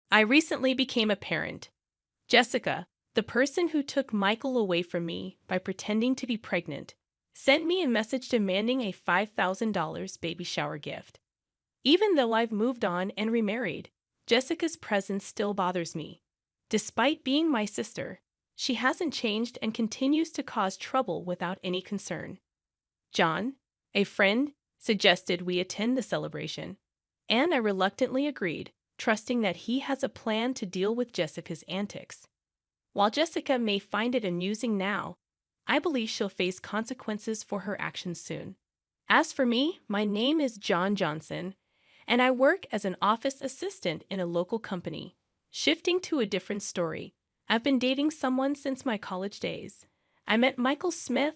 I recently became a parent. Jessica, the person who took Michael away from me by pretending to be pregnant, sent me a message demanding a $5,000 baby shower gift. Even though I've moved on and remarried, Jessica's presence still bothers me. Despite being my sister, she hasn't changed and continues to cause trouble without any concern. John, a friend, suggested we attend the celebration, and I reluctantly agreed, trusting that he has a plan to deal with Jessica's antics. While Jessica may find it amusing now, I believe she'll face consequences for her actions soon. As for me, my name is John Johnson, and I work as an office assistant in a local company. Shifting to a different story, I've been dating someone since my college days. I met Michael Smith,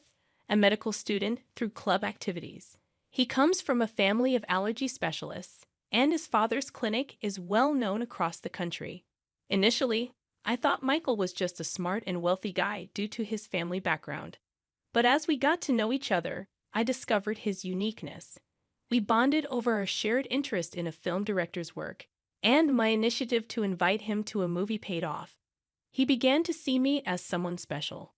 a medical student, through club activities. He comes from a family of allergy specialists, and his father's clinic is well known across the country. Initially, I thought Michael was just a smart and wealthy guy due to his family background. But as we got to know each other, I discovered his uniqueness. We bonded over our shared interest in a film director's work, and my initiative to invite him to a movie paid off. He began to see me as someone special.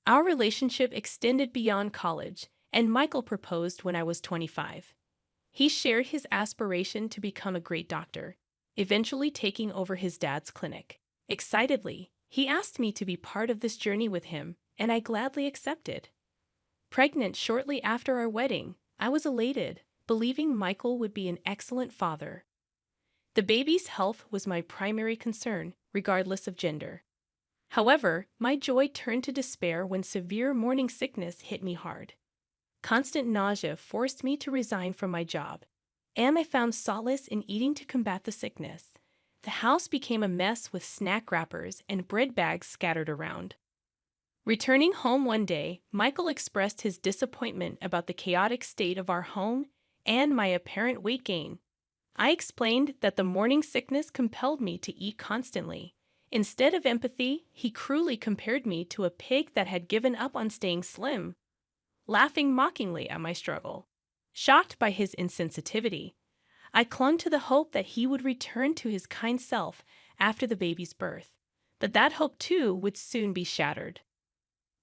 Our relationship extended beyond college, and Michael proposed when I was 25. He shared his aspiration to become a great doctor, eventually taking over his dad's clinic. Excitedly, he asked me to be part of this journey with him, and I gladly accepted. Pregnant shortly after our wedding, I was elated, believing Michael would be an excellent father. The baby's health was my primary concern, regardless of gender. However, my joy turned to despair when severe morning sickness hit me hard. Constant nausea forced me to resign from my job, and I found solace in eating to combat the sickness. The house became a mess with snack wrappers and bread bags scattered around. Returning home one day, Michael expressed his disappointment about the chaotic state of our home and my apparent weight gain. I explained that the morning sickness compelled me to eat constantly. Instead of empathy, he cruelly compared me to a pig that had given up on staying slim, laughing mockingly at my struggle. Shocked by his insensitivity, I clung to the hope that he would return to his kind self after the baby's birth, but that hope too would soon be shattered.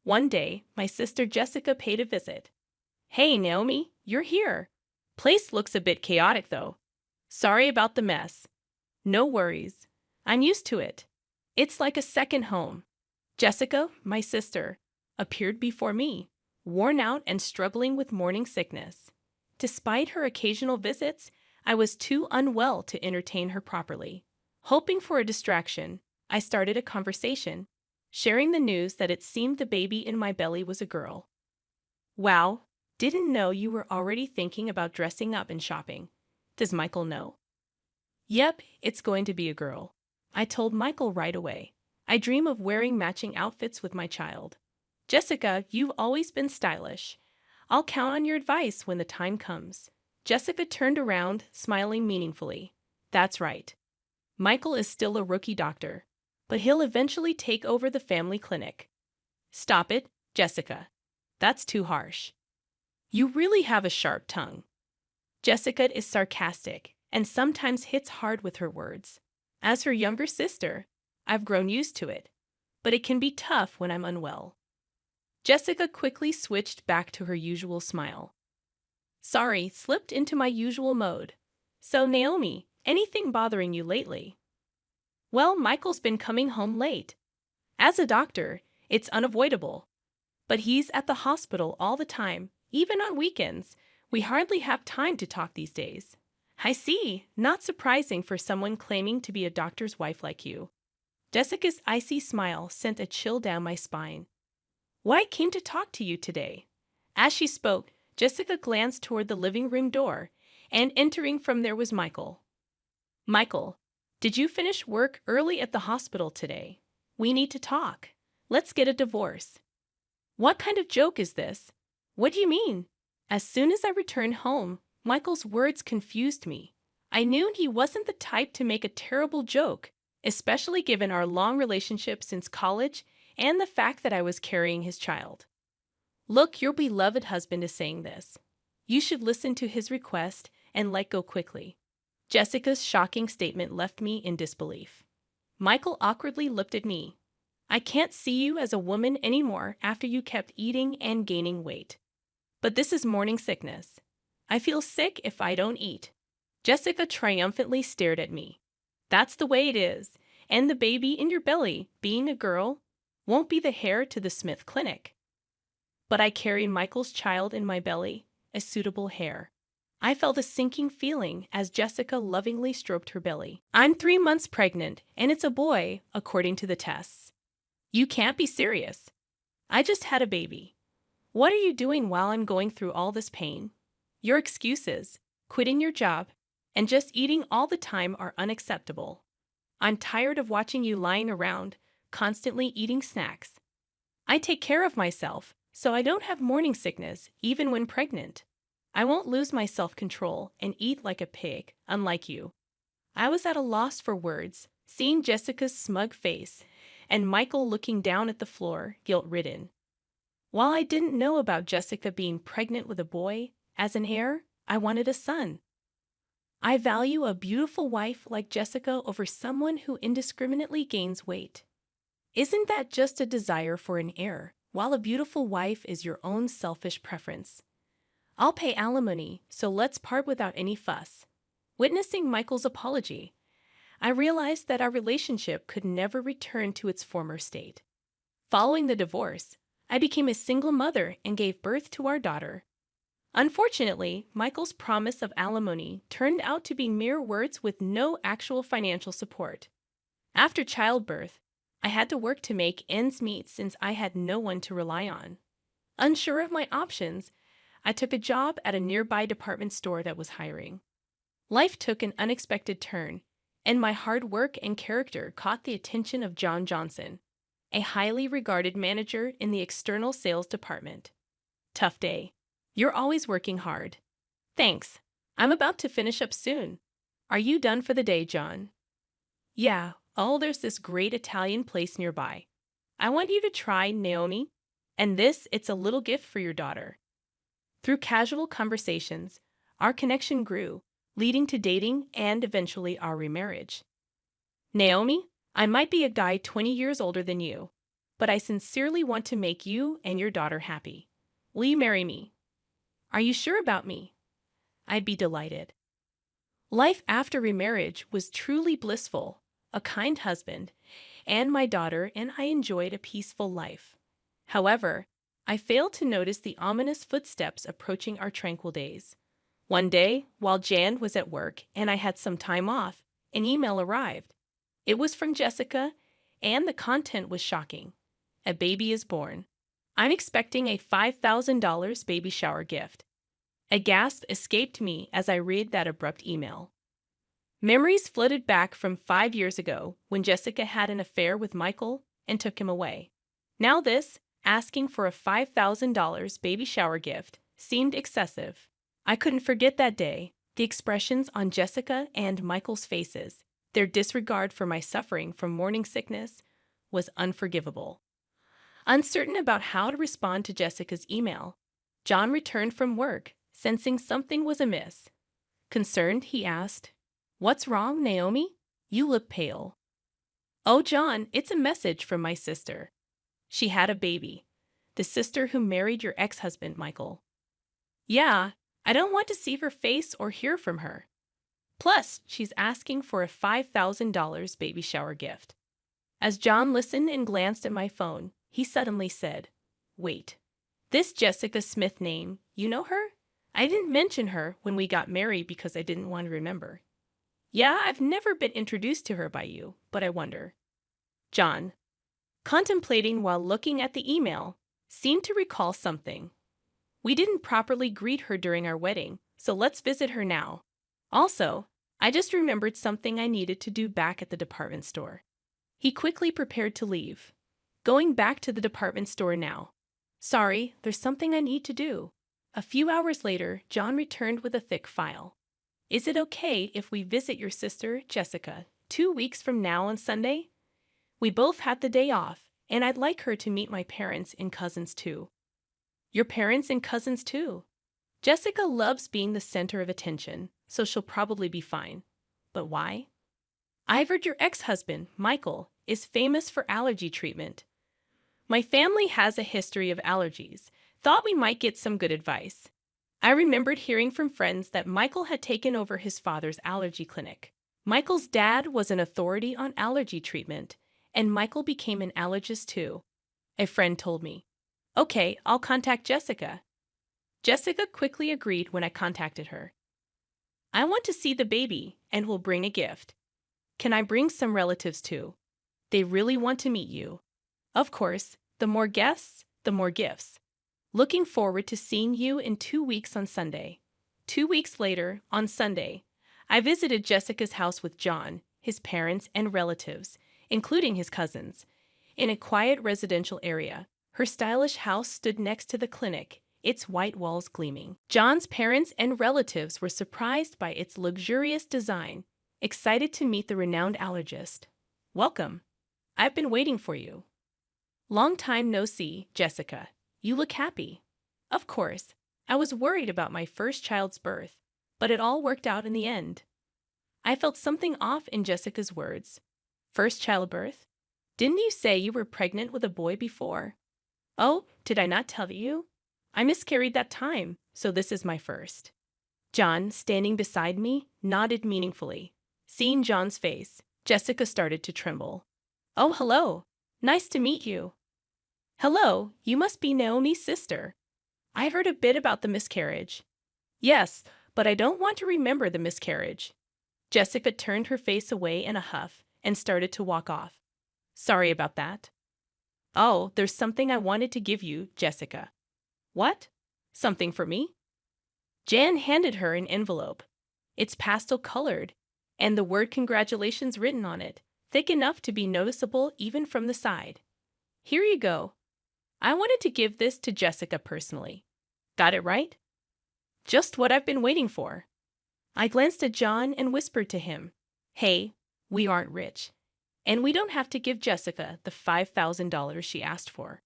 One day, my sister Jessica paid a visit. "Hey, Naomi, you're here. Place looks a bit chaotic though. Sorry about the mess." "No worries. I'm used to it. It's like a second home." Jessica, my sister, appeared before me, worn out and struggling with morning sickness. Despite her occasional visits, I was too unwell to entertain her properly. Hoping for a distraction, I started a conversation, sharing the news that it seemed the baby in my belly was a girl. "Wow, didn't know you were already thinking about dressing up and shopping. Does Michael know?" "Yep, it's going to be a girl." I told Michael right away. "I dream of wearing matching outfits with my child." "Jessica, you've always been stylish. I'll count on your advice when the time comes." Jessica turned around, smiling meaningfully. "That's right. Michael is still a rookie doctor, but he'll eventually take over the family clinic." "Stop it, Jessica. That's too harsh. You really have a sharp tongue." Jessica is sarcastic and sometimes hits hard with her words. As her younger sister, I've grown used to it, but it can be tough when I'm unwell. Jessica quickly switched back to her usual smile. "Sorry, slipped into my usual mode. So, Naomi, anything bothering you lately?" "Well, Michael's been coming home late. As a doctor, it's unavoidable. But he's at the hospital all the time, even on weekends. We hardly have time to talk these days." "I see. Not surprising for someone claiming to be a doctor's wife like you." Jessica's icy smile sent a chill down my spine. "Well, I came to talk to you today." As she spoke, Jessica glanced toward the living room door, and entering from there was Michael. "Michael, did you finish work early at the hospital today? We need to talk. Let's get a divorce." "What kind of joke is this? What do you mean?" As soon as I returned home, Michael's words confused me. I knew he wasn't the type to make a terrible joke, especially given our long relationship since college and the fact that I was carrying his child. "Look, your beloved husband is saying this. You should listen to his request and let go quickly." Jessica's shocking statement left me in disbelief. Michael awkwardly looked at me. I can't see you as a woman anymore after you kept eating and gaining weight. But this is morning sickness. I feel sick if I don't eat. Jessica triumphantly stared at me. That's the way it is. And the baby in your belly, being a girl, won't be the heir to the Smith Clinic. But I carry Michael's child in my belly, a suitable heir. I felt a sinking feeling as Jessica lovingly stroked her belly. I'm 3 months pregnant, and it's a boy, according to the tests. You can't be serious. I just had a baby. What are you doing while I'm going through all this pain? Your excuses, quitting your job, and just eating all the time are unacceptable. I'm tired of watching you lying around, constantly eating snacks. I take care of myself, so I don't have morning sickness, even when pregnant. I won't lose my self-control and eat like a pig, unlike you. I was at a loss for words, seeing Jessica's smug face, and Michael looking down at the floor, guilt-ridden. While I didn't know about Jessica being pregnant with a boy, as an heir, I wanted a son. I value a beautiful wife like Jessica over someone who indiscriminately gains weight. Isn't that just a desire for an heir, while a beautiful wife is your own selfish preference? I'll pay alimony, so let's part without any fuss. Witnessing Michael's apology, I realized that our relationship could never return to its former state. Following the divorce, I became a single mother and gave birth to our daughter. Unfortunately, Michael's promise of alimony turned out to be mere words with no actual financial support. After childbirth, I had to work to make ends meet since I had no one to rely on. Unsure of my options, I took a job at a nearby department store that was hiring. Life took an unexpected turn, and my hard work and character caught the attention of John Johnson, a highly regarded manager in the external sales department. Tough day. You're always working hard. Thanks. I'm about to finish up soon. Are you done for the day, John? Yeah. Oh, there's this great Italian place nearby. I want you to try, Naomi. And it's a little gift for your daughter. Through casual conversations, our connection grew, leading to dating and eventually our remarriage. Naomi, I might be a guy 20 years older than you, but I sincerely want to make you and your daughter happy. Will you marry me? Are you sure about me? I'd be delighted. Life after remarriage was truly blissful. A kind husband, and my daughter and I enjoyed a peaceful life. However, I failed to notice the ominous footsteps approaching our tranquil days. One day, while Jan was at work and I had some time off, an email arrived. It was from Jessica, and the content was shocking. A baby is born. I'm expecting a $5,000 baby shower gift. A gasp escaped me as I read that abrupt email. Memories flooded back from 5 years ago when Jessica had an affair with Michael and took him away. Now asking for a $5,000 baby shower gift, seemed excessive. I couldn't forget that day, the expressions on Jessica and Michael's faces, their disregard for my suffering from morning sickness, was unforgivable. Uncertain about how to respond to Jessica's email, John returned from work, sensing something was amiss. Concerned, he asked, "What's wrong, Naomi? You look pale." "Oh, John, it's a message from my sister. She had a baby. The sister who married your ex-husband, Michael." "Yeah, I don't want to see her face or hear from her. Plus, she's asking for a $5,000 baby shower gift." As John listened and glanced at my phone, he suddenly said, "Wait, this Jessica Smith name, you know her? I didn't mention her when we got married because I didn't want to remember." "Yeah, I've never been introduced to her by you, but I wonder." John, contemplating while looking at the email, seemed to recall something. "We didn't properly greet her during our wedding, so let's visit her now. Also, I just remembered something I needed to do back at the department store." He quickly prepared to leave. "Going back to the department store now. Sorry, there's something I need to do." A few hours later, John returned with a thick file. "Is it okay if we visit your sister, Jessica, 2 weeks from now on Sunday? We both had the day off, and I'd like her to meet my parents and cousins too." "Your parents and cousins too?" "Jessica loves being the center of attention, so she'll probably be fine." But why? I've heard your ex-husband, Michael, is famous for allergy treatment. My family has a history of allergies. Thought we might get some good advice. I remembered hearing from friends that Michael had taken over his father's allergy clinic. Michael's dad was an authority on allergy treatment, and Michael became an allergist too. A friend told me. Okay, I'll contact Jessica. Jessica quickly agreed when I contacted her. I want to see the baby and will bring a gift. Can I bring some relatives too? They really want to meet you. Of course, the more guests, the more gifts. Looking forward to seeing you in 2 weeks on Sunday. 2 weeks later, on Sunday, I visited Jessica's house with John, his parents, and relatives, including his cousins, in a quiet residential area. Her stylish house stood next to the clinic, its white walls gleaming. John's parents and relatives were surprised by its luxurious design, excited to meet the renowned allergist. Welcome. I've been waiting for you. Long time no see, Jessica. You look happy. Of course, I was worried about my first child's birth, but it all worked out in the end. I felt something off in Jessica's words. First childbirth? Didn't you say you were pregnant with a boy before? Oh, did I not tell you? I miscarried that time, so this is my first. John, standing beside me, nodded meaningfully. Seeing John's face, Jessica started to tremble. Oh, hello. Nice to meet you. Hello, you must be Naomi's sister. I heard a bit about the miscarriage. Yes, but I don't want to remember the miscarriage. Jessica turned her face away in a huff and started to walk off. Sorry about that. Oh, there's something I wanted to give you, Jessica. What? Something for me? Jan handed her an envelope. It's pastel-colored, and the word congratulations written on it, thick enough to be noticeable even from the side. Here you go. I wanted to give this to Jessica personally. Got it right? Just what I've been waiting for. I glanced at John and whispered to him, Hey, we aren't rich, and we don't have to give Jessica the $5,000 she asked for.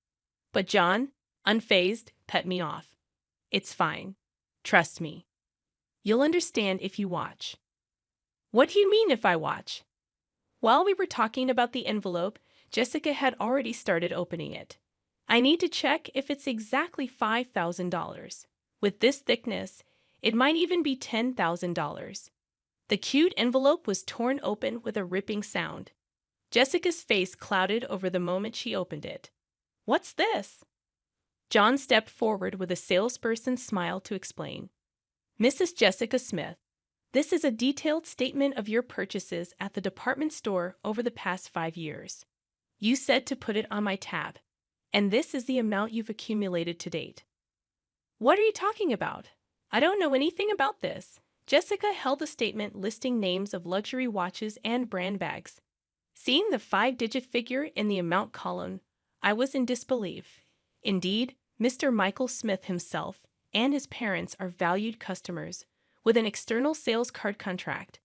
But John, unfazed, pet me off. It's fine. Trust me. You'll understand if you watch. What do you mean if I watch? While we were talking about the envelope, Jessica had already started opening it. I need to check if it's exactly $5,000. With this thickness, it might even be $10,000. The cute envelope was torn open with a ripping sound. Jessica's face clouded over the moment she opened it. What's this? John stepped forward with a salesperson's smile to explain. Mrs. Jessica Smith, this is a detailed statement of your purchases at the department store over the past 5 years. You said to put it on my tab, and this is the amount you've accumulated to date. What are you talking about? I don't know anything about this. Jessica held a statement listing names of luxury watches and brand bags. Seeing the 5-digit figure in the amount column, I was in disbelief. Indeed, Mr. Michael Smith himself and his parents are valued customers with an external sales card contract.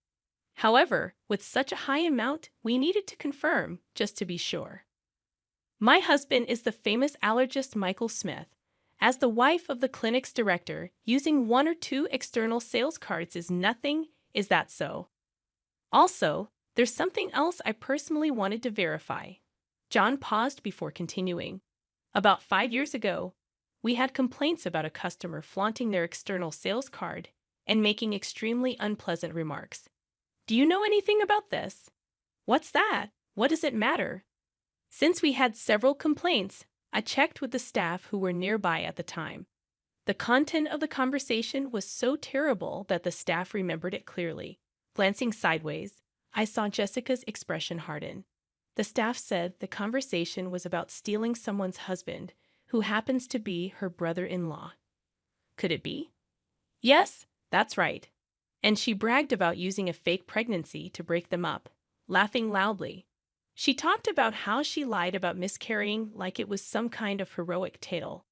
However, with such a high amount, we needed to confirm, just to be sure. My husband is the famous allergist Michael Smith. As the wife of the clinic's director, using 1 or 2 external sales cards is nothing, is that so? Also, there's something else I personally wanted to verify. John paused before continuing. About 5 years ago, we had complaints about a customer flaunting their external sales card and making extremely unpleasant remarks. Do you know anything about this? What's that? What does it matter? Since we had several complaints, I checked with the staff who were nearby at the time. The content of the conversation was so terrible that the staff remembered it clearly. Glancing sideways, I saw Jessica's expression harden. The staff said the conversation was about stealing someone's husband, who happens to be her brother-in-law. Could it be? Yes, that's right. And she bragged about using a fake pregnancy to break them up, laughing loudly. She talked about how she lied about miscarrying like it was some kind of heroic tale.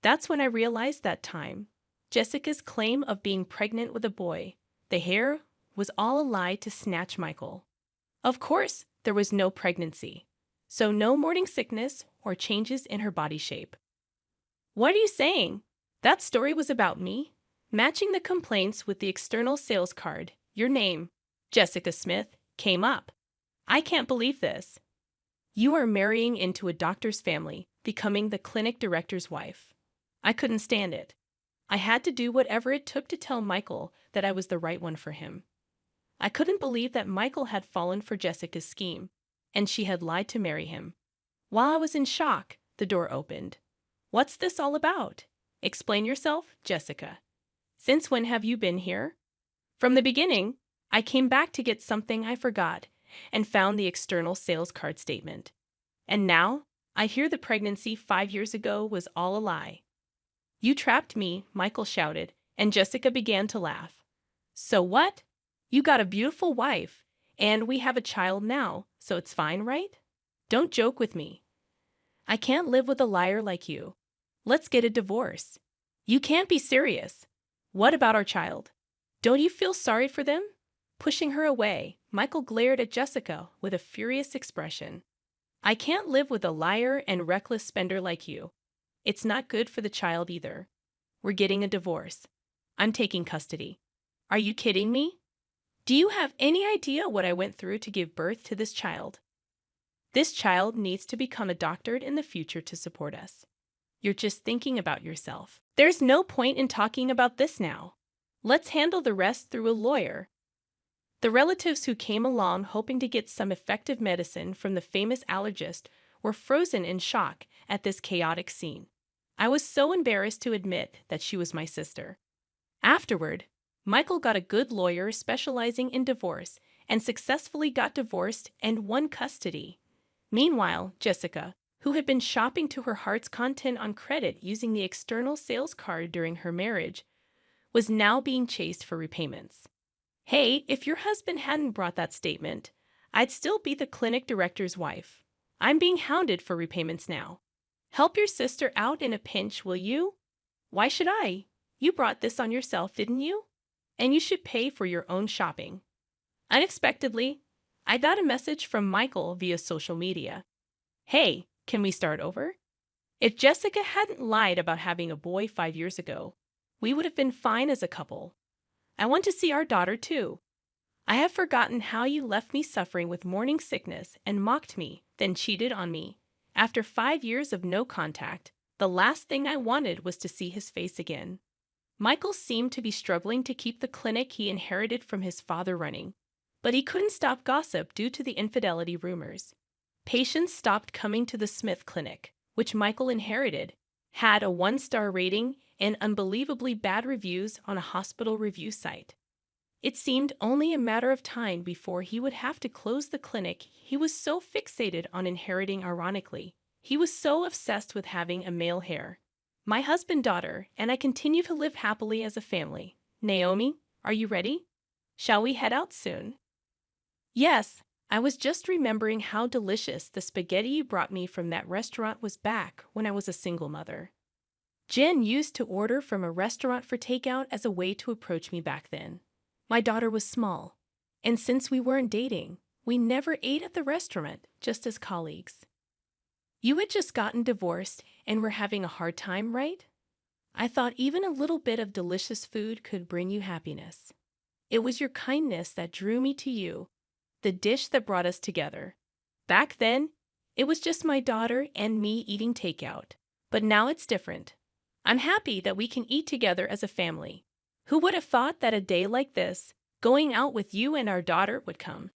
That's when I realized that time. Jessica's claim of being pregnant with a boy, the hair, was all a lie to snatch Michael. Of course, there was no pregnancy, so no morning sickness or changes in her body shape. What are you saying? That story was about me? Matching the complaints with the external sales card, your name, Jessica Smith, came up. I can't believe this. You are marrying into a doctor's family, becoming the clinic director's wife. I couldn't stand it. I had to do whatever it took to tell Michael that I was the right one for him. I couldn't believe that Michael had fallen for Jessica's scheme, and she had lied to marry him. While I was in shock, the door opened. What's this all about? Explain yourself, Jessica. Since when have you been here? From the beginning, I came back to get something I forgot and found the external sales card statement. And now, I hear the pregnancy 5 years ago was all a lie. You trapped me, Michael shouted, and Jessica began to laugh. So what? You got a beautiful wife, and we have a child now, so it's fine, right? Don't joke with me. I can't live with a liar like you. Let's get a divorce. You can't be serious. What about our child? Don't you feel sorry for them? Pushing her away, Michael glared at Jessica with a furious expression. I can't live with a liar and reckless spender like you. It's not good for the child either. We're getting a divorce. I'm taking custody. Are you kidding me? Do you have any idea what I went through to give birth to this child? This child needs to become a doctor in the future to support us. You're just thinking about yourself. There's no point in talking about this now. Let's handle the rest through a lawyer. The relatives who came along hoping to get some effective medicine from the famous allergist were frozen in shock at this chaotic scene. I was so embarrassed to admit that she was my sister. Afterward, Michael got a good lawyer specializing in divorce and successfully got divorced and won custody. Meanwhile, Jessica, who had been shopping to her heart's content on credit using the external sales card during her marriage, was now being chased for repayments. Hey, if your husband hadn't brought that statement, I'd still be the clinic director's wife. I'm being hounded for repayments now. Help your sister out in a pinch, will you? Why should I? You brought this on yourself, didn't you? And you should pay for your own shopping. Unexpectedly, I got a message from Michael via social media. Hey, can we start over? If Jessica hadn't lied about having a boy 5 years ago, we would have been fine as a couple. I want to see our daughter too. I have forgotten how you left me suffering with morning sickness and mocked me, then cheated on me. After 5 years of no contact, the last thing I wanted was to see his face again. Michael seemed to be struggling to keep the clinic he inherited from his father running, but he couldn't stop gossip due to the infidelity rumors. Patients stopped coming to the Smith Clinic, which Michael inherited, had a 1-star rating and unbelievably bad reviews on a hospital review site. It seemed only a matter of time before he would have to close the clinic. He was so fixated on inheriting ironically. He was so obsessed with having a male heir. My husband, daughter, and I continue to live happily as a family. Naomi, are you ready? Shall we head out soon? Yes, I was just remembering how delicious the spaghetti you brought me from that restaurant was back when I was a single mother. Jen used to order from a restaurant for takeout as a way to approach me back then. My daughter was small, and since we weren't dating, we never ate at the restaurant, just as colleagues. You had just gotten divorced and were having a hard time, right? I thought even a little bit of delicious food could bring you happiness. It was your kindness that drew me to you, the dish that brought us together. Back then, it was just my daughter and me eating takeout, but now it's different. I'm happy that we can eat together as a family. Who would have thought that a day like this, going out with you and our daughter, would come?